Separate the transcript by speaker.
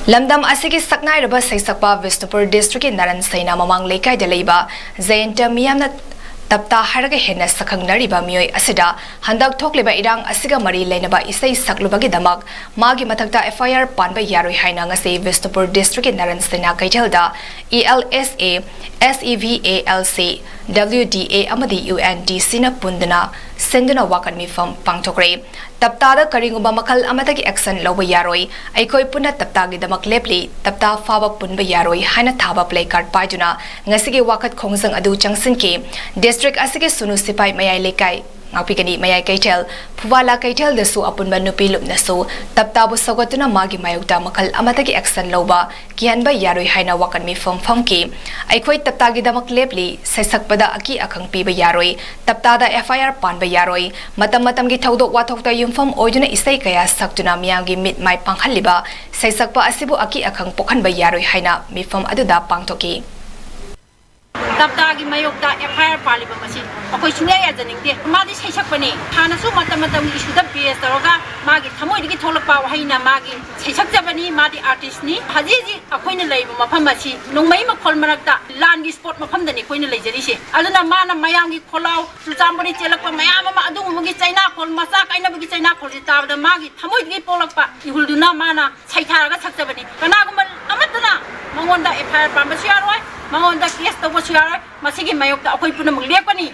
Speaker 1: Lamdam asigi saknai raba saisakpa Vishnupur district in Naran Saina Mamang Lekai Delaiba Zainta Miyamna Tapta Haraga Hena Sakangnariba Miyoi Asida Handak Tokliba Irang Asiga Mari Lenaba Isai Saklubagidamak Magi Matakta FIR Panba Yaroi Haina Ngasi Vishnupur district in Naran Saina Kaitelda ELSA SEVALC WDA Amadi UNDC na Pundana Senduna Wakan Mifam Pangtokre Taptada karigumba Makhal amatagi action louba yaroi Eikhoi punna Taptagidamak lepli Tapta faba punba yaroi haina thaba play card paiduna ngasigi wakat khongjang adu changsinki district asigi sunu sipai mayai lekai ngapigani mayai kaitel phuwala kaitel desu apunba nupi lupnasu Tapta bu sagatuna magi mayukta Makhal amatagi action louba kihanba yaroi haina wakan mi famki Eikhoi Taptagidamak lepli saisakpada aki akhang piba yaroi Taptada FIR panba yaroi matam gi thaudok wathokta yumfam oiduna isai kaya saktuna miyamgi mit mai pangkhaliba saisakpa asibu aki akhang pokhanba yaroi haina mifam aduda pangtoki
Speaker 2: Taptagi mayokta FIR paliba masi akoi chungya ya janingde madi saisakpani hanasu matam issue da base taroga magi thamoi digi tholakpa wahaina magi saisakjabani madi artist ni haji akoina leiba mafam masi nongmai makhol marakta landgi sport mafam dani koina leijari se aduna mana mayamgi kholau chambani chelakpa mayam ma adumugi chaina khol masa kaina bugi chaina khol tabda magi thamoi digi polakpa ihulduna mana saitharaga sakjabani kanaguma amatuna mangonda FIR pambasi yaroi mangonda case tawbasi yaroi masigi mayokta akoi puna muglepani